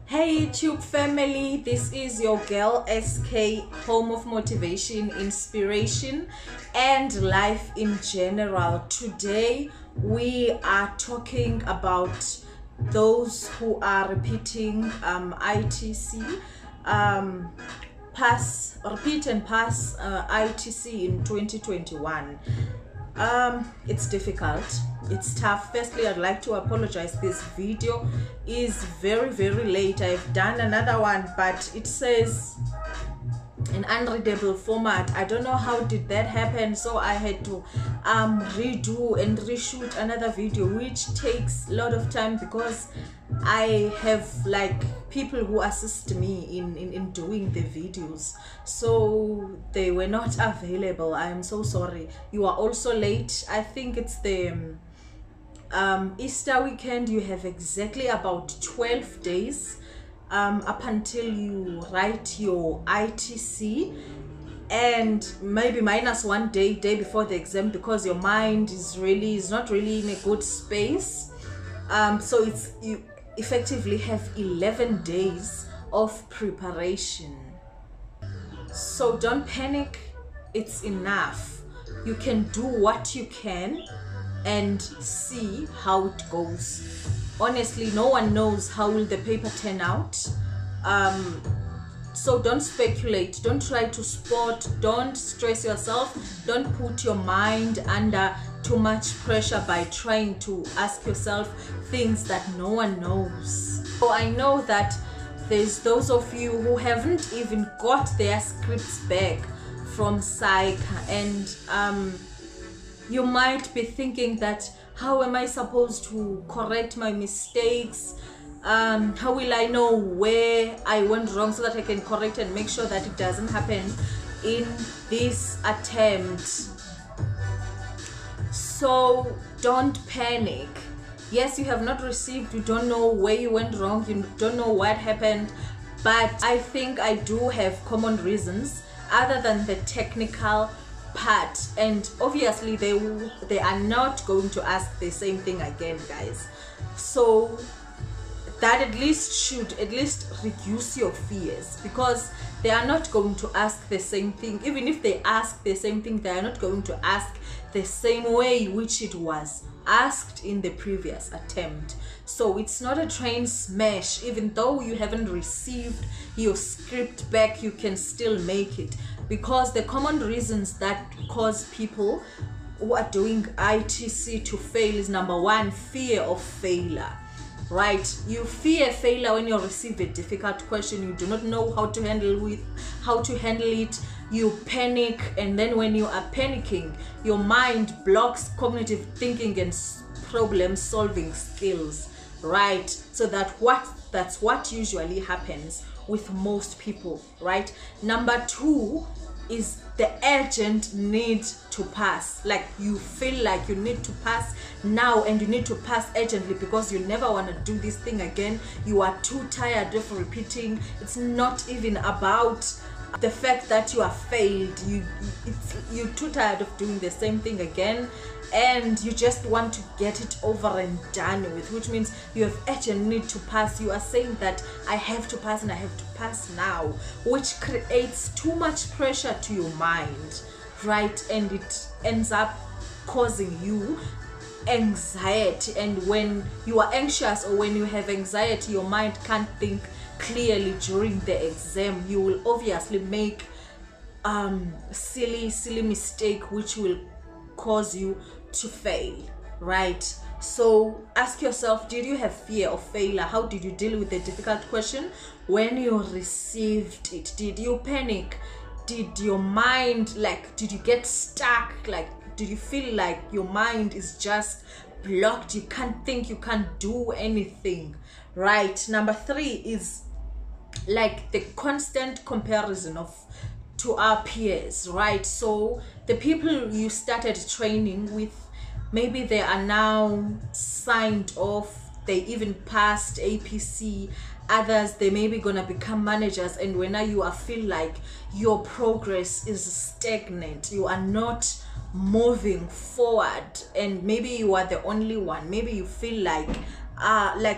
Hey YouTube family, this is your girl SK, home of motivation, inspiration and life in general. Today we are talking about those who are repeating ITC, repeat and pass ITC in 2021. It's difficult, it's tough. Firstly, I'd like to apologize. This video is very late. I've done another one, but it says in unreadable format. I don't know how did that happen, so I had to redo and reshoot another video, which takes a lot of time because I have like people who assist me in doing the videos, so they were not available. I am so sorry. You are also late. I think it's the Easter weekend. You have exactly about 12 days up until you write your ITC, and maybe minus one day before the exam, because your mind is not really in a good space. So you effectively have 11 days of preparation. So don't panic, it's enough. You can do what you can and see how it goes. Honestly, no one knows how will the paper turn out. So don't speculate, don't try to spot, don't stress yourself, don't put your mind under too much pressure by trying to ask yourself things that no one knows. So I know that there's those of you who haven't even got their scripts back from SAICA, and you might be thinking that, how am I supposed to correct my mistakes? How will I know where I went wrong so that I can correct and make sure that it doesn't happen in this attempt? So don't panic. Yes, you have not received, you don't know where you went wrong, you don't know what happened, but I think I do have common reasons other than the technical part, and obviously they are not going to ask the same thing again, guys. So that should at least reduce your fears, because they are not going to ask the same thing. Even if they ask the same thing, they are not going to ask the same way which it was asked in the previous attempt. So it's not a train smash. Even though you haven't received your script back, you can still make it, because the common reasons that cause people who are doing ITC to fail is, number one, fear of failure. Right? You fear failure when you receive a difficult question. You do not know how to handle it. You panic, and then when you are panicking, your mind blocks cognitive thinking and problem solving skills. Right? So that's what usually happens with most people. Right? Number two is the urgent need to pass. Like, you feel like you need to pass now, and you need to pass urgently because you never want to do this thing again. You are too tired of repeating. It's not even about the fact that you are failed. You're too tired of doing the same thing again, and you just want to get it over and done with, which means you have urgent need to pass. You are saying that I have to pass, and I have to pass now, which creates too much pressure to your mind, right? And it ends up causing you anxiety. And when you are anxious, or when you have anxiety, your mind can't think clearly during the exam. You will obviously make silly mistake, which will cause you to fail, right? So ask yourself, did you have fear of failure? How did you deal with the difficult question when you received it? Did you panic? Did your mind, did you get stuck? Did you feel like your mind is just blocked? You can't think, you can't do anything, right? Number three is like the constant comparison to our peers, right? So the people you started training with, maybe they are now signed off they even passed APC. Others, they may be gonna become managers, and when you are feel like your progress is stagnant, you are not moving forward, and maybe you are the only one. Maybe you feel like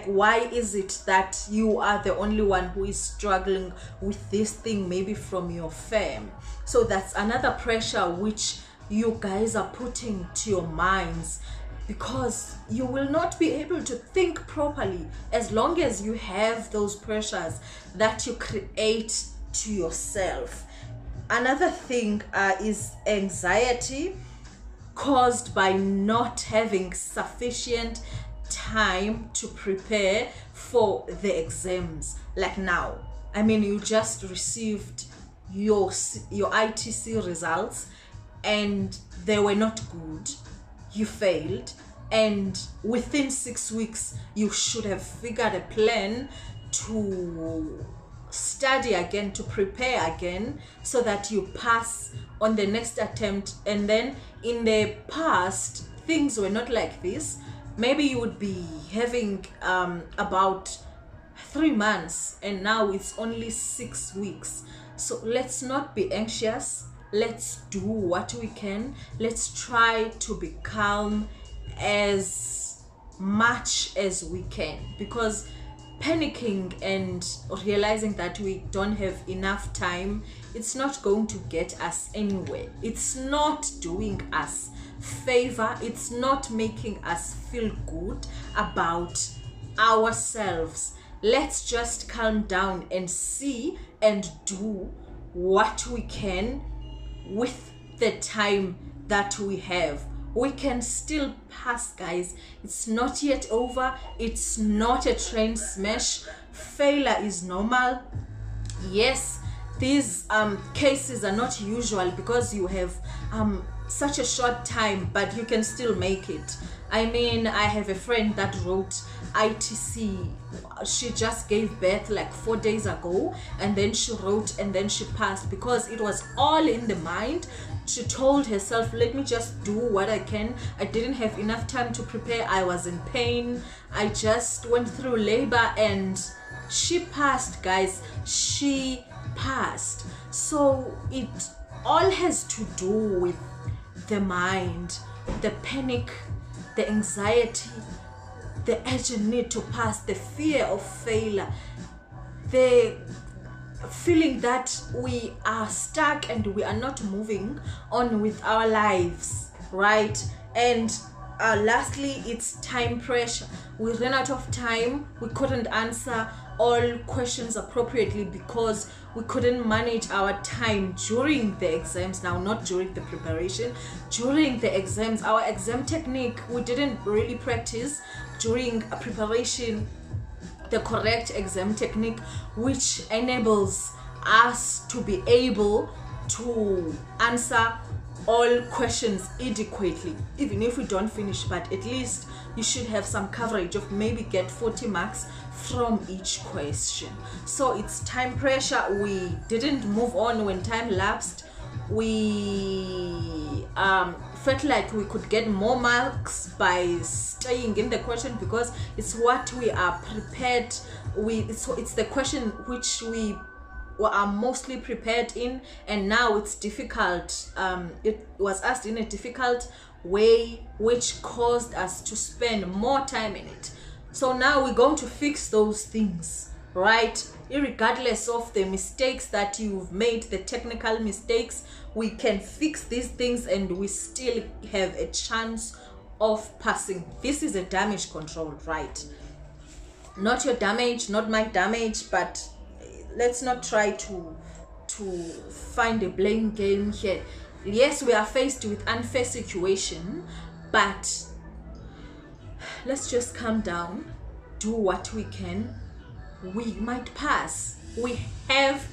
why is it that you are the only one who is struggling with this thing, maybe from your firm. So that's another pressure which you guys are putting to your minds, because you will not be able to think properly as long as you have those pressures that you create to yourself. Another thing is anxiety caused by not having sufficient time to prepare for the exams. Like now, I mean, you just received your ITC results and they were not good, you failed, and within 6 weeks you should have figured a plan to study again, to prepare again, so that you pass on the next attempt. And then in the past things were not like this. Maybe you would be having about 3 months, and now it's only 6 weeks. So let's not be anxious. Let's do what we can. Let's try to be calm as much as we can, because panicking and realizing that we don't have enough time, it's not going to get us anywhere. It's not doing us favor. It's not making us feel good about ourselves. Let's just calm down and see and do what we can with the time that we have. We can still pass, guys. It's not yet over. It's not a train smash. Failure is normal. Yes, these cases are not usual because you have such a short time, but you can still make it. I mean, I have a friend that wrote ITC. She just gave birth like 4 days ago, and then she wrote and then she passed, because it was all in the mind. She told herself, let me just do what I can. I didn't have enough time to prepare. I was in pain. I just went through labor, and she passed, guys. She passed. So it all has to do with the mind, the panic, the anxiety, the urgent need to pass, the fear of failure, the feeling that we are stuck and we are not moving on with our lives, right? And lastly, it's time pressure. We ran out of time. We couldn't answer all questions appropriately because we couldn't manage our time during the exams. Now, not during the preparation, during the exams. Our exam technique, we didn't really practice during a preparation the correct exam technique, which enables us to be able to answer all questions adequately, even if we don't finish. But at least you should have some coverage of maybe get 40 marks from each question. So it's time pressure. We didn't move on when time lapsed. We felt like we could get more marks by staying in the question because it's what we are prepared with. It's the question which we are mostly prepared in, and now it's difficult. It was asked in a difficult way, which caused us to spend more time in it. So now we're going to fix those things, right? Irregardless of the mistakes that you've made, the technical mistakes, we can fix these things and we still have a chance of passing. This is a damage control, right? Not your damage, not my damage, but let's not try to find a blame game here. Yes, we are faced with unfair situation, but let's just calm down, do what we can. We might pass. We have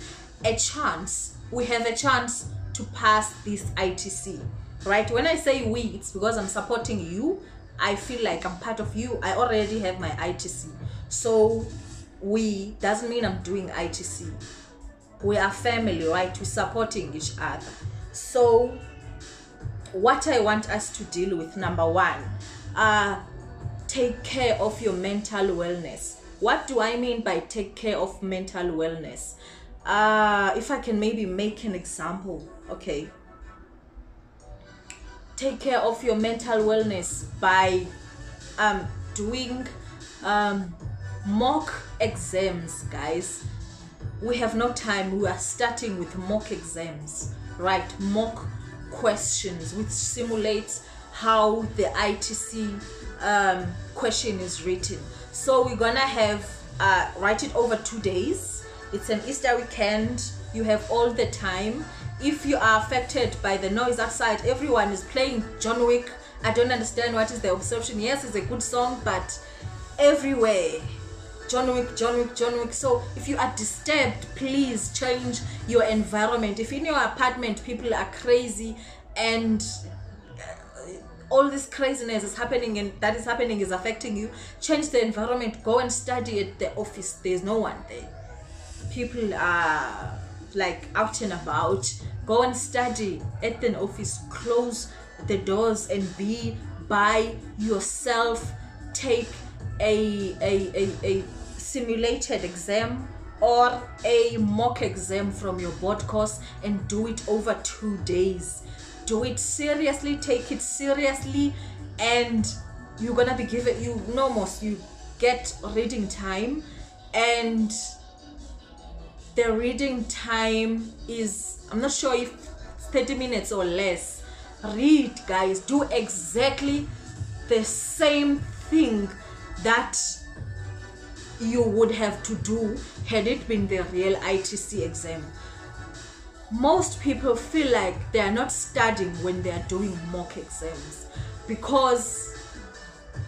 a chance. We have a chance to pass this ITC, right? When I say we, it's because I'm supporting you. I feel like I'm part of you. I already have my ITC. So we doesn't mean I'm doing ITC. We are family, right? We're supporting each other. So what I want us to deal with, number one, take care of your mental wellness. What do I mean by take care of mental wellness? If I can maybe make an example, okay. Take care of your mental wellness by doing mock exams, guys. We have no time. We are starting with mock exams, right? Mock questions which simulates how the ITC question is written. So we're gonna have write it over 2 days. It's an Easter weekend. You have all the time. If you are affected by the noise outside, everyone is playing John Wick. I don't understand what is the obsession. Yes, it's a good song, but everywhere John Wick, John Wick, John Wick. So if you are disturbed, please change your environment. If in your apartment people are crazy and all this craziness is happening and that is happening is affecting you, change the environment. Go and study at the office. There's no one there. People are like out and about. Go and study at the office. Close the doors and be by yourself. Take a simulated exam or a mock exam from your board course and do it over 2 days. Do it seriously, take it seriously, and you're gonna be given, you get reading time, and the reading time is, I'm not sure if 30 minutes or less. Read, guys. Do exactly the same thing that you would have to do had it been the real ITC exam. Most people feel like they are not studying when they are doing mock exams because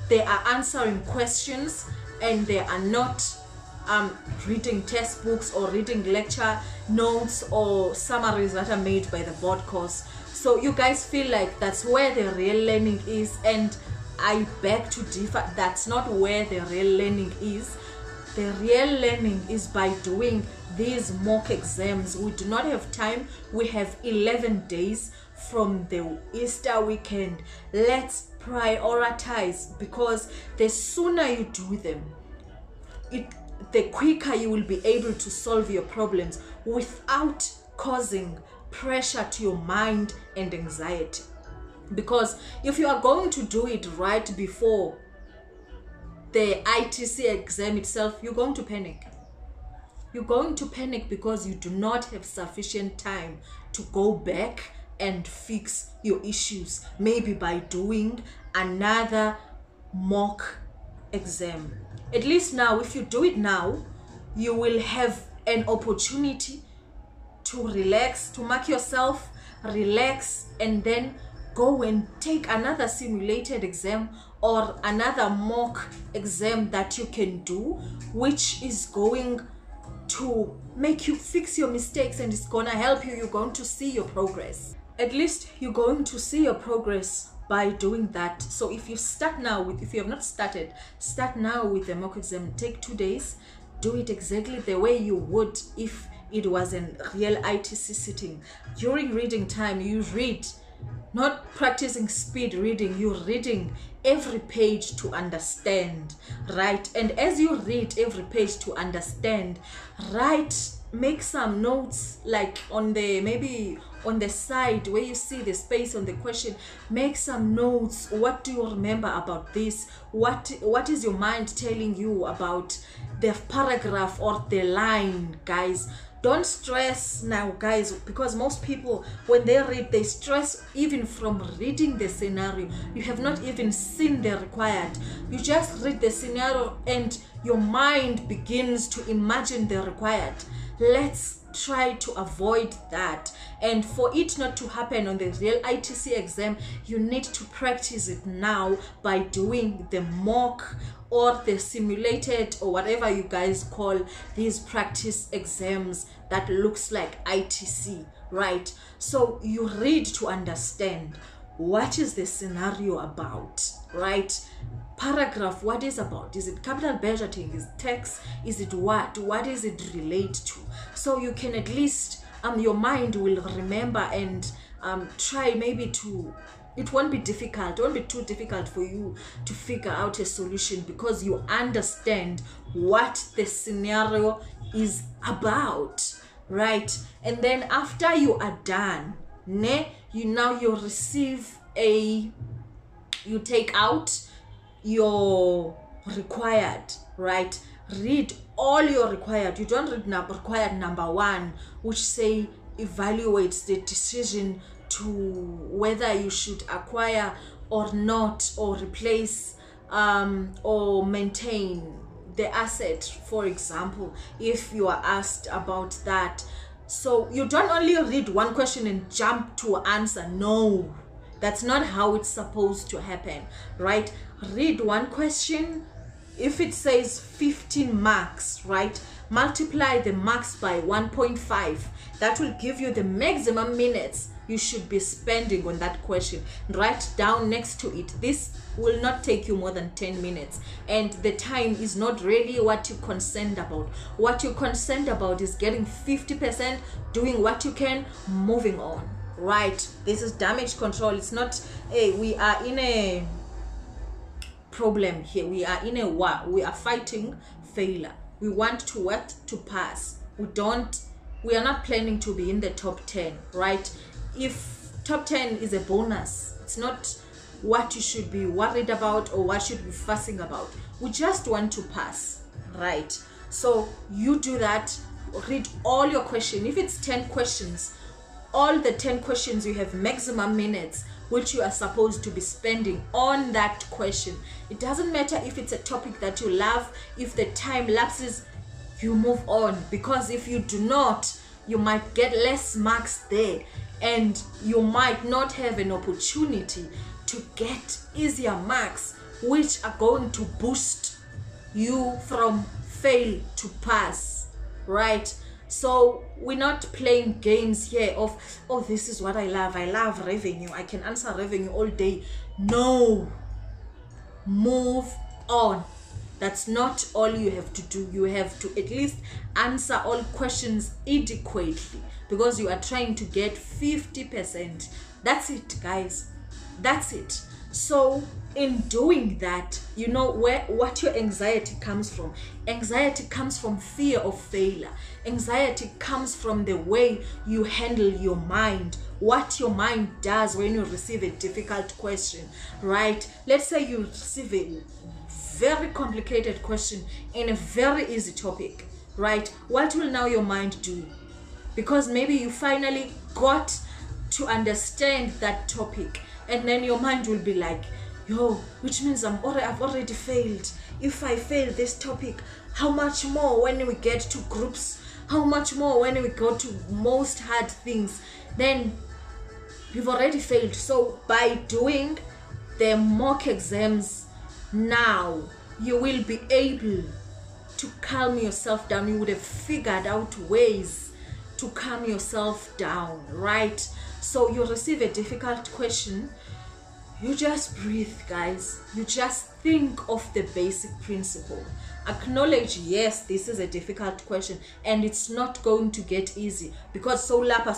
they are answering questions and they are not reading test books or reading lecture notes or summaries that are made by the board course. So you guys feel like that's where the real learning is, and I beg to differ. That's not where the real learning is. The real learning is by doing these mock exams. We do not have time. We have 11 days from the Easter weekend. Let's prioritize, because the sooner you do them, the quicker you will be able to solve your problems without causing pressure to your mind and anxiety. Because if you are going to do it right before the ITC exam itself, you're going to panic. You're going to panic because you do not have sufficient time to go back and fix your issues, maybe by doing another mock exam. At least now, if you do it now, you will have an opportunity to relax, to mark yourself, relax, and then go and take another simulated exam or another mock exam that you can do, which is going to make you fix your mistakes, and it's gonna help you. You're going to see your progress. At least you're going to see your progress by doing that. So if you start now with, if you have not started, start now with the mock exam. Take 2 days, do it exactly the way you would if it was a real ITC sitting. During reading time, you read, not practicing speed reading, you're reading every page to understand, right? And as you read every page to understand, write, make some notes, like on the, maybe on the side where you see the space on the question, make some notes. What do you remember about this? What is your mind telling you about the paragraph or the line, guys? Don't stress now, guys, because most people, when they read, they stress even from reading the scenario. You have not even seen the required. You just read the scenario and your mind begins to imagine the required. Let's try to avoid that. And for it not to happen on the real ITC exam, you need to practice it now by doing the mock or the simulated, or whatever you guys call these practice exams that looks like ITC, right? So you read to understand what is the scenario about, right? Paragraph, what is about? Is it capital budgeting? Is it text? Is it what? What is it relate to? So you can, at least your mind will remember and try maybe to it won't be difficult. It won't be too difficult for you to figure out a solution because you understand what the scenario is about, right? And then after you are done, you receive you take out your required, right? Read all your required. You don't read required number 1, which say evaluates the decision to whether you should acquire or not, or replace or maintain the asset, for example, if you are asked about that. So you don't only read one question and jump to answer. No, that's not how it's supposed to happen, right? Read one question. If it says 15 marks, right, multiply the marks by 1.5. That will give you the maximum minutes you should be spending on that question. Write down next to it. This will not take you more than 10 minutes. And the time is not really what you're concerned about. What you're concerned about is getting 50%, doing what you can, moving on, right? This is damage control. It's not, hey, we are in a problem here. We are in a war. We are fighting failure. We want to what? To pass. We are not planning to be in the top 10, right? If top 10 is a bonus, it's not what you should be worried about or what you should be fussing about. We just want to pass, right? So you do that. Read all your questions. If it's 10 questions, all the 10 questions, you have maximum minutes which you are supposed to be spending on that question. It doesn't matter if it's a topic that you love. If the time lapses, you move on, because if you do not, you might get less marks there and you might not have an opportunity to get easier marks, which are going to boost you from fail to pass, right? So we're not playing games here of, oh, this is what I love revenue, I can answer revenue all day. No, move on. That's not all you have to do. You have to at least answer all questions adequately, because you are trying to get 50%. That's it, guys. That's it. So in doing that, you know what your anxiety comes from. Anxiety comes from fear of failure. Anxiety comes from the way you handle your mind, what your mind does when you receive a difficult question, right? Let's say you receive a very complicated question in a very easy topic, right? What will now your mind do? Because maybe you finally got to understand that topic, and then your mind will be like, yo, which means I've already failed. If I fail this topic, how much more when we get to groups? How much more when we go to most hard things? Then you've already failed. So by doing the mock exams now, you will be able to calm yourself down. You would have figured out ways to calm yourself down, right? So you receive a difficult question, you just breathe, guys. You just think of the basic principle. Acknowledge, yes, this is a difficult question and it's not going to get easy, because so lapa,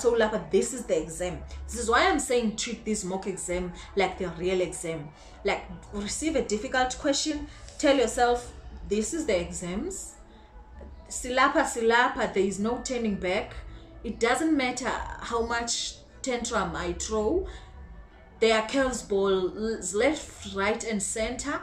this is the exam. This is why I'm saying treat this mock exam like the real exam. Like, receive a difficult question, tell yourself, this is the exams. Silapa, there is no turning back. It doesn't matter how much tantrum I throw. There are curveballs left, right, and center.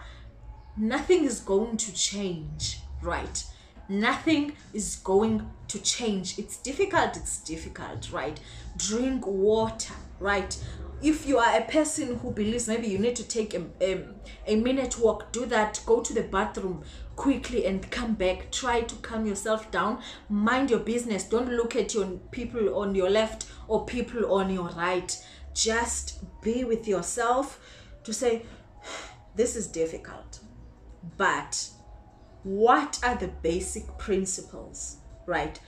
Nothing is going to change, right? Nothing is going to change. It's difficult, right? Drink water, right? If you are a person who believes maybe you need to take a minute walk, do that. Go to the bathroom quickly and come back. Try to calm yourself down. Mind your business. Don't look at your people on your left or people on your right. Just be with yourself to say, this is difficult, but what are the basic principles, right?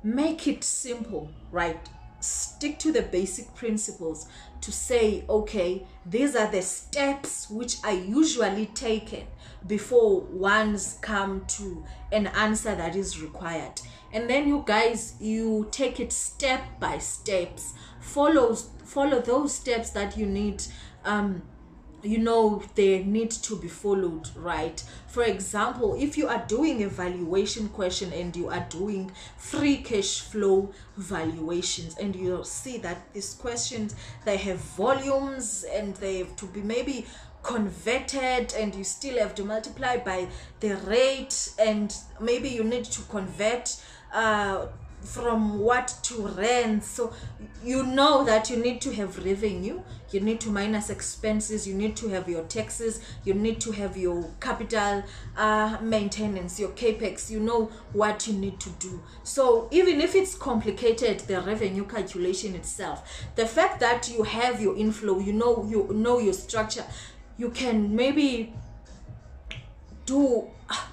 Make it simple, right? Stick to the basic principles to say, okay, these are the steps which are usually taken before ones come to an answer that is required. And then you guys, you take it step by steps. Follow those steps that you need you know, they need to be followed, right? For example, if you are doing a valuation question and you are doing free cash flow valuations, and you'll see that these questions, they have volumes and they have to be maybe converted, and you still have to multiply by the rate, and maybe you need to convert from what to rent. So you know that you need to have revenue, you need to minus expenses, you need to have your taxes, you need to have your capital maintenance, your capex. You know what you need to do. So even if it's complicated, the revenue calculation itself, the fact that you have your inflow, you know your structure, you can maybe do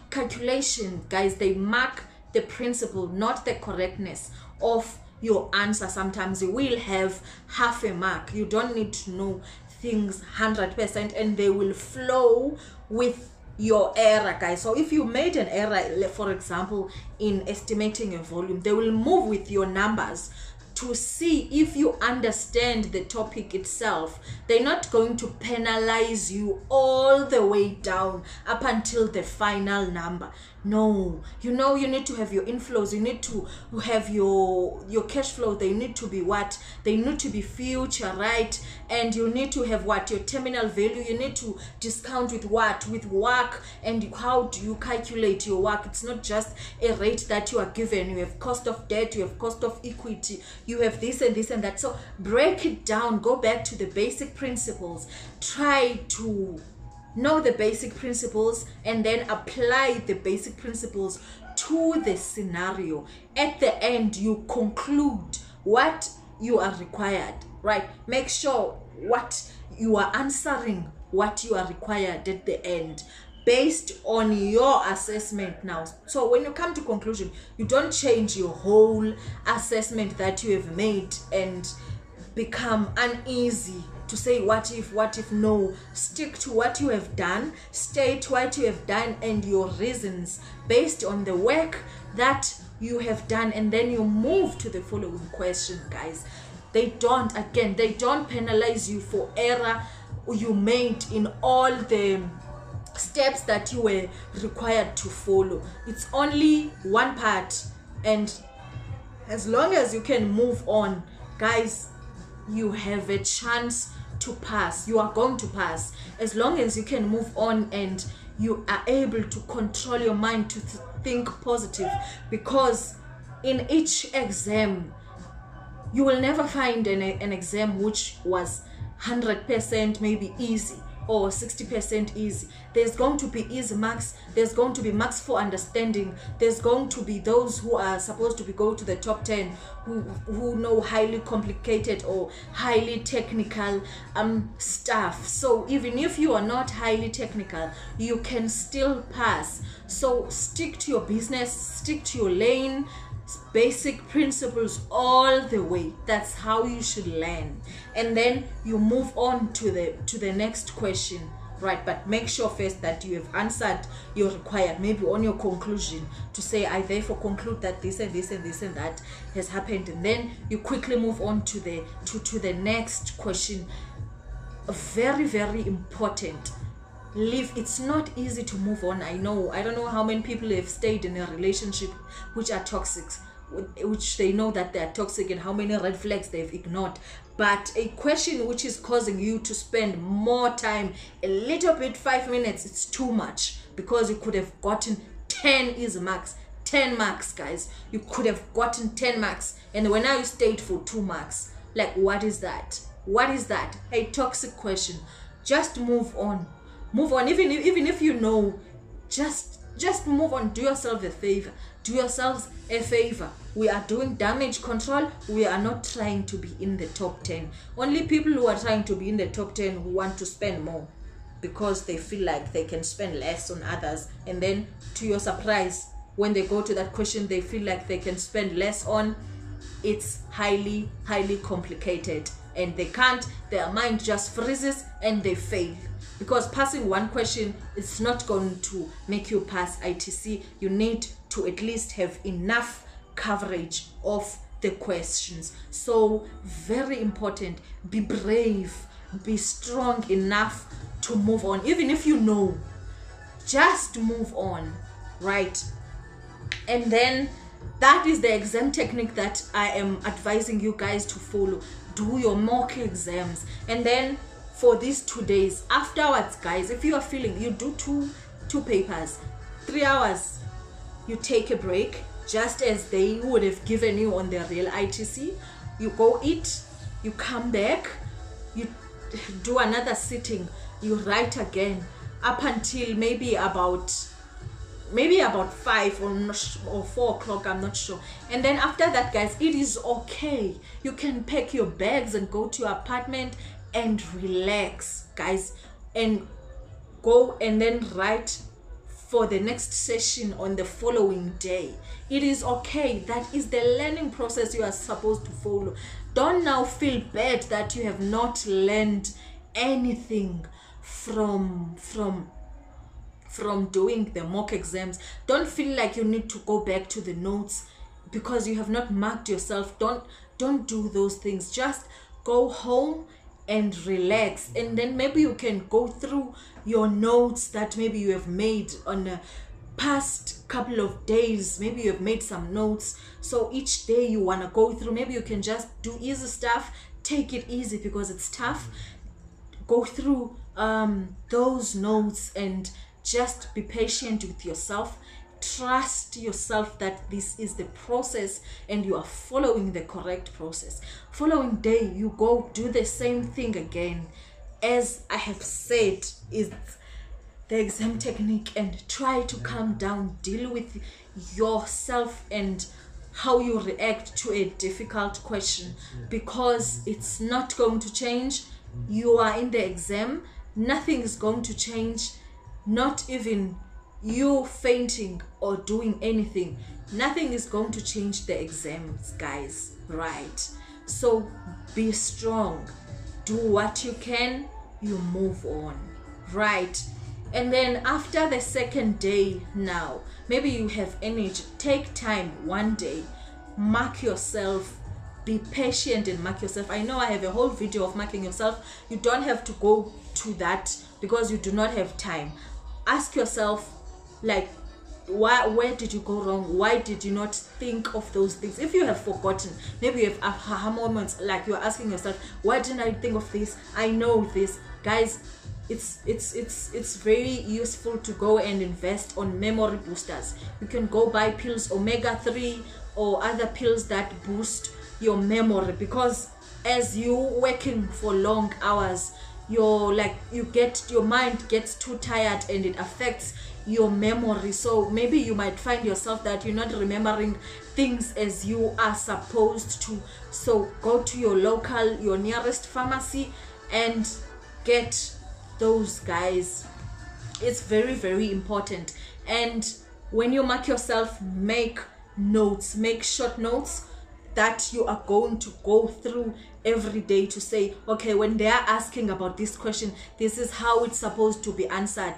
calculation. Guys, they mark the principle, not the correctness of your answer. Sometimes you will have half a mark. You don't need to know things 100%, and they will flow with your error, guys. So if you made an error, for example, in estimating a volume, they will move with your numbers to see if you understand the topic itself. They're not going to penalize you all the way down up until the final number. No, you know, you need to have your inflows, you need to have your cash flow. They need to be what? They need to be future, right? And you need to have what? Your terminal value. You need to discount with what? With work. And how do you calculate your work? It's not just a rate that you are given. You have cost of debt, you have cost of equity, you have this and this and that. So break it down, go back to the basic principles, try to know the basic principles, and then apply the basic principles to the scenario. At the end, you conclude what you are required, right? Make sure what you are answering, what you are required at the end, based on your assessment now. So when you come to conclusion, you don't change your whole assessment that you have made and become uneasy to say what if. No, stick to what you have done, state what you have done and your reasons based on the work that you have done, and then you move to the following question. Guys, they don't penalize you for error you made in all the steps that you were required to follow. It's only one part, and as long as you can move on, guys, you have a chance to pass. You are going to pass as long as you can move on and you are able to control your mind to think positive, because in each exam you will never find an exam which was 100% maybe easy or 60% easy. There's going to be easy marks, there's going to be marks for understanding, there's going to be those who are supposed to go to the top 10 who know highly complicated or highly technical stuff. So even if you are not highly technical, you can still pass. So stick to your business, stick to your lane, basic principles all the way. That's how you should learn, and then you move on to the next question, right? But make sure first that you have answered your required, maybe on your conclusion, to say I therefore conclude that this and this and this and that has happened, and then you quickly move on to the next question. Very, very important. It's not easy to move on. I don't know how many people have stayed in a relationship which are toxic, which they know that they are toxic, and how many red flags they've ignored. But a question which is causing you to spend more time, a little bit, 5 minutes, it's too much, because you could have gotten 10 easy marks, 10 marks, guys. You could have gotten 10 marks, and when now you stayed for 2 marks. Like, what is that? What is that? A toxic question. Just move on. Move on. Even if you know, just move on. Do yourself a favor. Do yourselves a favor. We are doing damage control. We are not trying to be in the top 10. Only people who are trying to be in the top 10 who want to spend more, because they feel like they can spend less on others. And then, to your surprise, when they go to that question, they feel like they can spend less on. It's highly, highly complicated, and they can't. Their mind just freezes and they fail. Because passing one question is not going to make you pass ITC. You need to at least have enough coverage of the questions. So very important. Be brave. be strong enough to move on. Even if you know, just move on, right? And then that is the exam technique that I am advising you guys to follow. Do your mock exams, and then for these 2 days afterwards, guys, if you are feeling, you do two papers, 3 hours, you take a break, just as they would have given you on the real ITC. You go eat, you come back, you do another sitting, you write again up until maybe about 5 or 4 o'clock, I'm not sure. And then after that, guys, it is okay. You can pack your bags and go to your apartment and relax, guys, and go and then write for the next session on the following day. It is okay. That is the learning process you are supposed to follow. Don't now feel bad that you have not learned anything from doing the mock exams. Don't feel like you need to go back to the notes because you have not marked yourself. Don't do those things. Just go home and relax, and then maybe you can go through your notes that maybe you have made on a past couple of days. Maybe you have made some notes, so each day you want to go through, maybe you can just do easy stuff. Take it easy because it's tough. Go through those notes and just be patient with yourself. Trust yourself that this is the process and you are following the correct process. Following day, you go do the same thing again. As I have said, is the exam technique, and try to calm down, deal with yourself and how you react to a difficult question, because it's not going to change. You are in the exam, nothing is going to change, not even you fainting or doing anything. Nothing is going to change the exams, guys, right? So be strong, do what you can, you move on, right? And then after the second day, now maybe you have energy, take time one day, mark yourself, be patient and mark yourself. I know I have a whole video of marking yourself. You don't have to go to that because you do not have time. Ask yourself, like, where did you go wrong? Why did you not think of those things? If you have forgotten, maybe you have aha moments, like you're asking yourself, why didn't I think of this? I know this. Guys, it's very useful to go and invest on memory boosters. You can go buy pills, omega-3 or other pills that boost your memory, because as you working for long hours, your mind gets too tired and it affects your memory. So maybe you might find yourself that you're not remembering things as you are supposed to. So go to your nearest pharmacy and get those, guys. It's very, very important. And when you mark yourself, make notes, make short notes that you are going to go through every day to say, okay, when they are asking about this question, this is how it's supposed to be answered.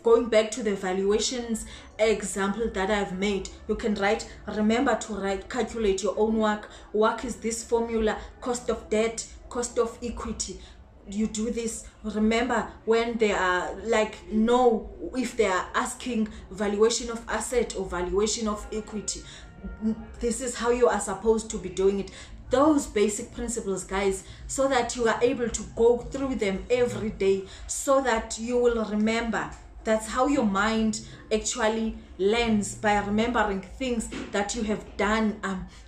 Going back to the evaluations example that I've made, you can write, remember to write, calculate your own work. Work is this formula, cost of debt, cost of equity. You do this. Remember when they are like, no, if they are asking valuation of asset or valuation of equity, this is how you are supposed to be doing it. Those basic principles, guys, so that you are able to go through them every day, so that you will remember. That's how your mind actually learns, by remembering things that you have done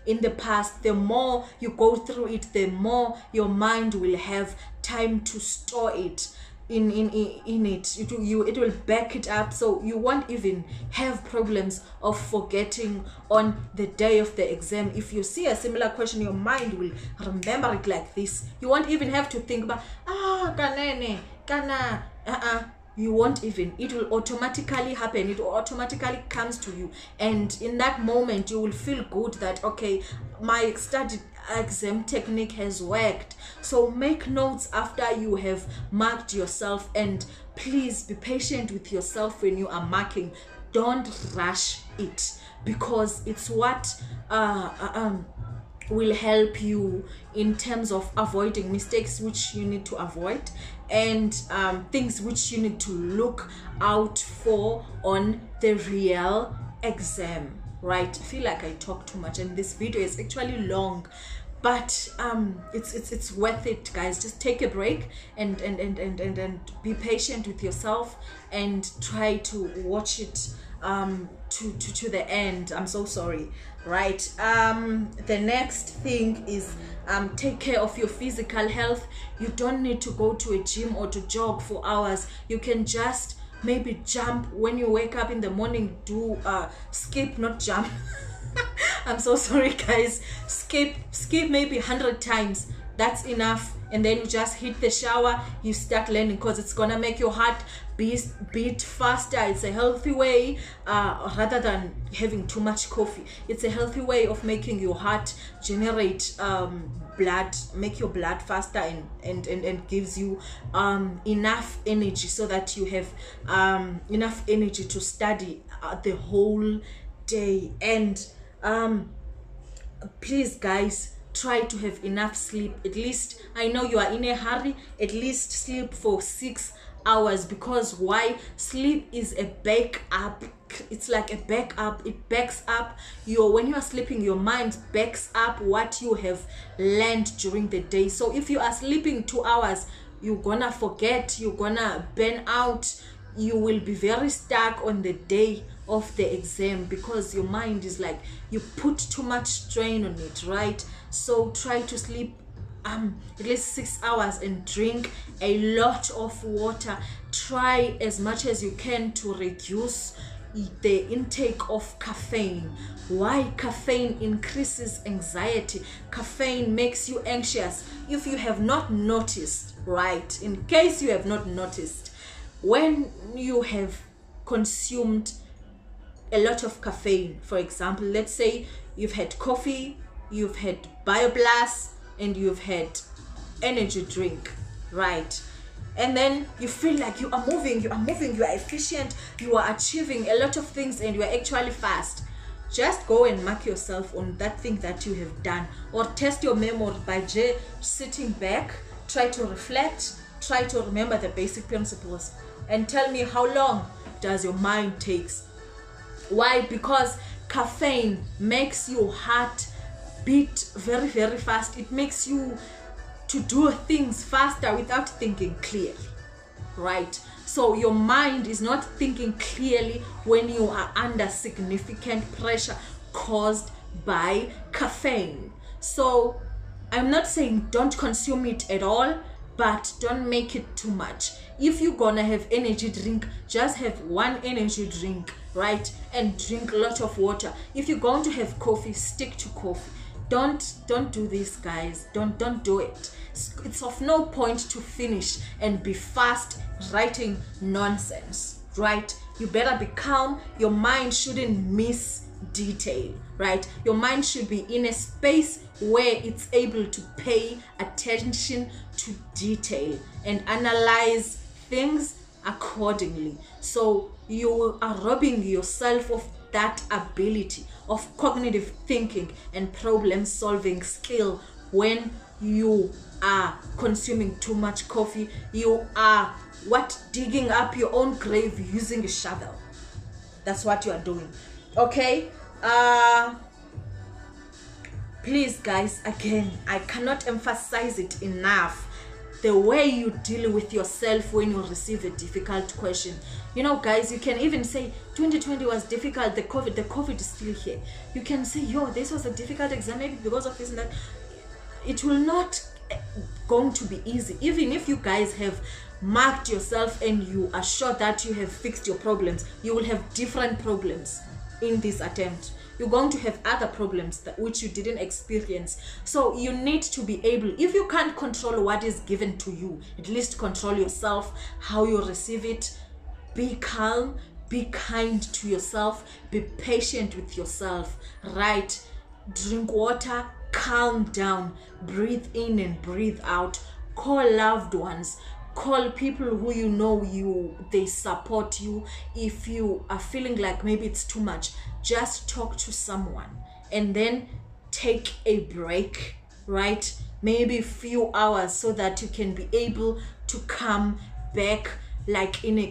in the past. The more you go through it, the more your mind will have time to store it in it. It will back it up, so you won't even have problems of forgetting on the day of the exam. If you see a similar question, your mind will remember it like this. You won't even have to think about kanene kana you won't even, it will automatically happen. It will automatically comes to you, and in that moment you will feel good that, okay, my study exam technique has worked. So make notes after you have marked yourself, and please be patient with yourself when you are marking. Don't rush it, because it's what will help you in terms of avoiding mistakes which you need to avoid, and things which you need to look out for on the real exam, right? I feel like I talk too much and this video is actually long, but it's worth it, guys. Just take a break and be patient with yourself and try to watch it to the end. I'm so sorry, right? The next thing is take care of your physical health. You don't need to go to a gym or to jog for hours. You can just maybe jump when you wake up in the morning. Do skip, not jump. I'm so sorry, guys. Skip maybe 100 times. That's enough. And then you just hit the shower. You start learning, because it's gonna make your heart beat faster. It's a healthy way, rather than having too much coffee. It's a healthy way of making your heart generate blood, make your blood faster, and gives you enough energy, so that you have enough energy to study the whole day. And please, guys, try to have enough sleep. At least, I know you are in a hurry, at least sleep for 6 hours. Because why? Sleep is a backup. It's like a backup. It backs up when you are sleeping, your mind backs up what you have learned during the day. So if you are sleeping 2 hours, you're gonna forget, you're gonna burn out, you will be very stuck on the day of the exam, because your mind is like, you put too much strain on it, right? So try to sleep at least 6 hours and drink a lot of water. Try as much as you can to reduce the intake of caffeine. Why? Caffeine increases anxiety. Caffeine makes you anxious. If you have not noticed, right, in case you have not noticed, when you have consumed a lot of caffeine, for example, let's say you've had coffee, you've had BioBlast, and you've had energy drink, right? And then you feel like you are moving, you are efficient, you are achieving a lot of things, and you are actually fast. Just go and mark yourself on that thing that you have done, or test your memory by just sitting back, try to reflect, try to remember the basic principles, and tell me how long does your mind takes. Why? Because caffeine makes your heart beat very, very fast. It makes you to do things faster without thinking clearly, right? So your mind is not thinking clearly when you are under significant pressure caused by caffeine. So I'm not saying don't consume it at all, but don't make it too much. If you're gonna have energy drink, just have one energy drink, right? And drink a lot of water. If you're going to have coffee, stick to coffee. Don't do this, guys. Don't do it. It's of no point to finish and be fast writing nonsense, right? You better be calm. Your mind shouldn't miss detail, right? Your mind should be in a space where it's able to pay attention to detail and analyze things accordingly. So you are robbing yourself of that ability of cognitive thinking and problem solving skill when you are consuming too much coffee. You are digging up your own grave using a shovel. That's what you are doing. Okay, please, guys, again, I cannot emphasize it enough. The way you deal with yourself when you receive a difficult question. You know, guys, you can even say 2020 was difficult, the COVID is still here. You can say, yo, this was a difficult exam, maybe because of this and that. It will not going to be easy. Even if you guys have marked yourself and you are sure that you have fixed your problems, you will have different problems in this attempt. You're going to have other problems which you didn't experience. So you need to be able, if you can't control what is given to you, at least control yourself, how you receive it. Be calm, be kind to yourself, be patient with yourself, right? Drink water, calm down, breathe in and breathe out. Call loved ones, call people who you know they support you. If you are feeling like maybe it's too much, just talk to someone and then take a break, right? Maybe a few hours, so that you can be able to come back like in a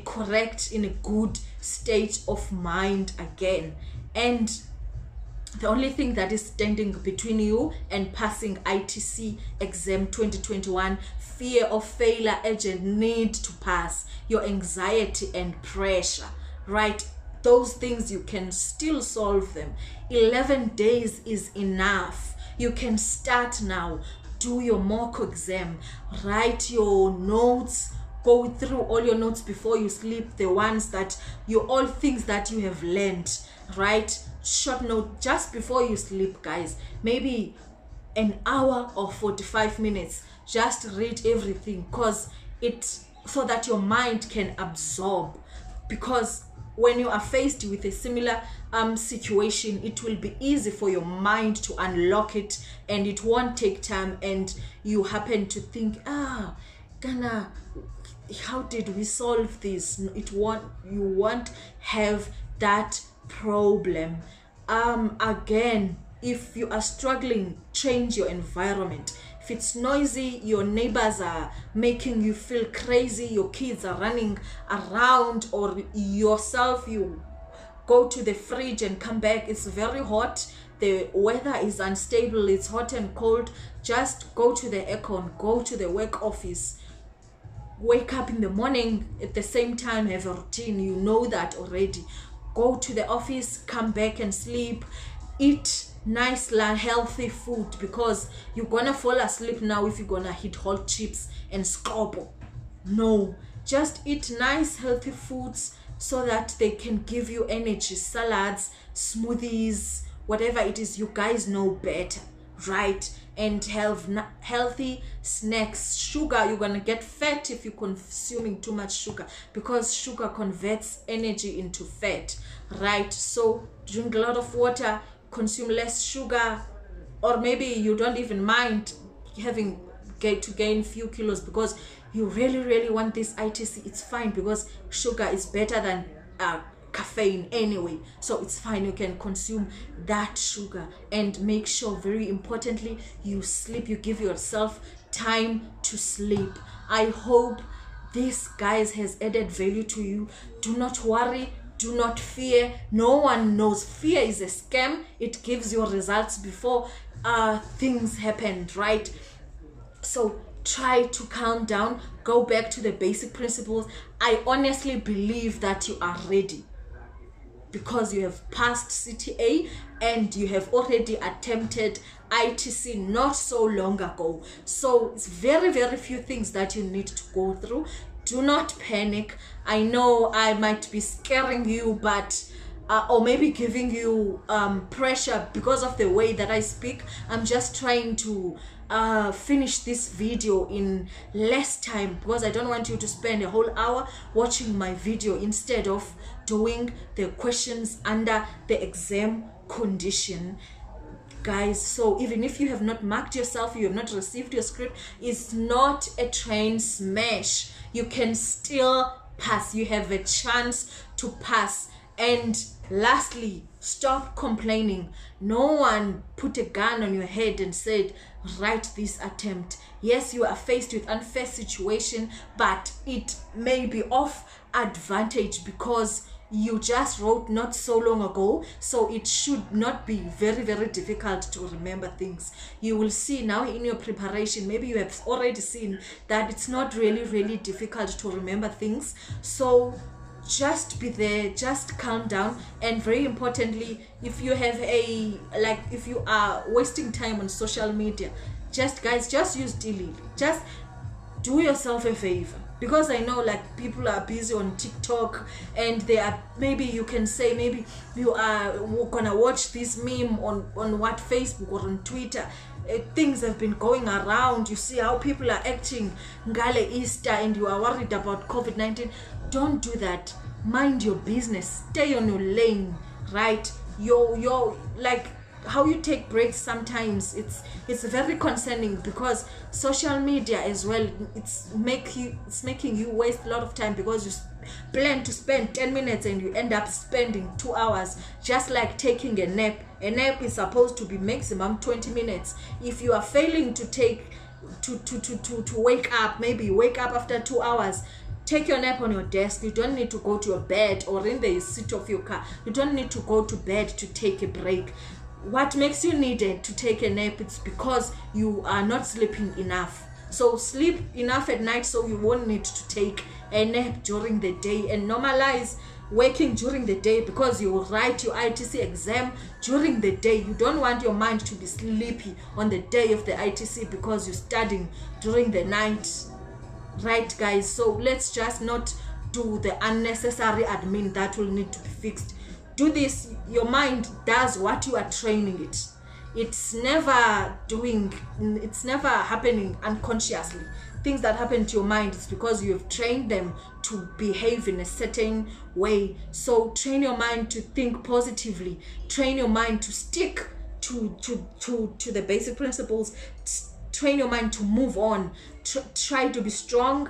good state of mind again. And the only thing that is standing between you and passing ITC exam 2021, fear of failure, urgent need to pass, your anxiety and pressure, right? Those things, you can still solve them. 11 days is enough. You can start now. Do your mock exam, write your notes, go through all your notes before you sleep, the ones that all things that you have learned, right? Short note just before you sleep, guys. Maybe an hour or 45 minutes. Just read everything, so that your mind can absorb. Because when you are faced with a similar situation, it will be easy for your mind to unlock it, and it won't take time, and you happen to think, Ghana, how did we solve this? You won't have that problem. Again, if you are struggling, change your environment. If it's noisy, your neighbors are making you feel crazy, your kids are running around, or yourself, you go to the fridge and come back, it's very hot, the weather is unstable, it's hot and cold, just go to the aircon, go to the work office, wake up in the morning at the same time, have a routine, you know that already. Go to the office, come back and sleep, eat nice healthy food, because you're gonna fall asleep now if you're gonna eat hot chips and scrobble. No, just eat nice healthy foods so that they can give you energy. Salads, smoothies, whatever it is, you guys know better, right? And have healthy snacks. Sugar, you're gonna get fat if you're consuming too much sugar, because sugar converts energy into fat, right? So drink a lot of water, consume less sugar, or maybe you don't even mind having to gain few kilos because you really want this ITC. It's fine, because sugar is better than caffeine anyway, so it's fine. You can consume that sugar, and make sure, very importantly, you sleep. You give yourself time to sleep. I hope this, guys, has added value to you. Do not worry, do not fear. No one knows. Fear is a scam. It gives you results before things happened, right? So try to calm down, go back to the basic principles. I honestly believe that you are ready, because you have passed CTA and you have already attempted ITC not so long ago. So it's very few things that you need to go through. Do not panic. I know I might be scaring you, but or maybe giving you pressure because of the way that I speak. I'm just trying to finish this video in less time, because I don't want you to spend a whole hour watching my video instead of doing the questions under the exam condition, guys. So even if you have not marked yourself, you have not received your script, it's not a train smash. You can still pass. You have a chance to pass. And lastly, stop complaining. No one put a gun on your head and said, write this attempt. Yes, you are faced with unfair situation, but it may be of advantage because you just wrote not so long ago, so it should not be very difficult to remember things. You will see now in your preparation, maybe you have already seen that it's not really difficult to remember things. So just be there, just calm down. And very importantly, if you have if you are wasting time on social media, just use delete. Just do yourself a favor, because I know people are busy on TikTok, and they are, maybe you can say, maybe you are gonna watch this meme on what, Facebook or on Twitter. Things have been going around. You see how people are acting ngale Easter, and you are worried about COVID-19. Don't do that. Mind your business. Stay on your lane, right? You're like how you take breaks sometimes. It's very concerning, because social media as well, it's making you waste a lot of time, because you plan to spend 10 minutes and you end up spending 2 hours, just like taking a nap. A nap is supposed to be maximum 20 minutes. If you are failing to take to wake up, maybe you wake up after 2 hours, take your nap on your desk. You don't need to go to your bed or in the seat of your car. You don't need to go to bed to take a break. What makes you needed to take a nap? It's because you are not sleeping enough. So sleep enough at night so you won't need to take a nap during the day, and normalize working during the day, because you will write your ITC exam during the day. You don't want your mind to be sleepy on the day of the ITC because you're studying during the night, right guys? So let's just not do the unnecessary admin that will need to be fixed. Do this. Your mind does what you are training it. It's never happening unconsciously. Things that happen to your mind is because you have trained them to behave in a certain way. So train your mind to think positively. Train your mind to stick to the basic principles. Train your mind to move on. Try to be strong.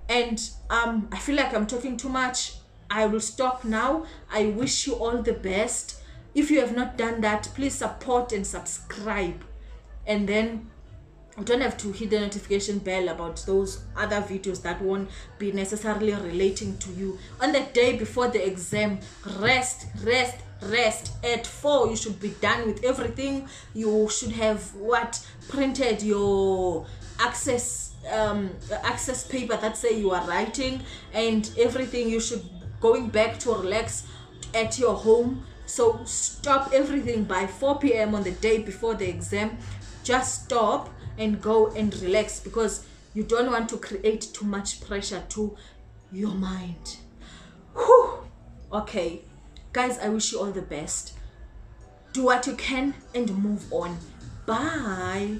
And I feel like I'm talking too much. I will stop now. I wish you all the best. If you have not done that, please support and subscribe. And then you don't have to hit the notification bell about those other videos that won't be necessarily relating to you. On the day before the exam, rest. At 4 you should be done with everything. You should have printed your access paper that say you are writing and everything. You should going back to relax at your home. So stop everything by 4 p.m. on the day before the exam. Just stop and go and relax, because you don't want to create too much pressure to your mind. Whew. Okay guys, I wish you all the best. Do what you can and move on. Bye.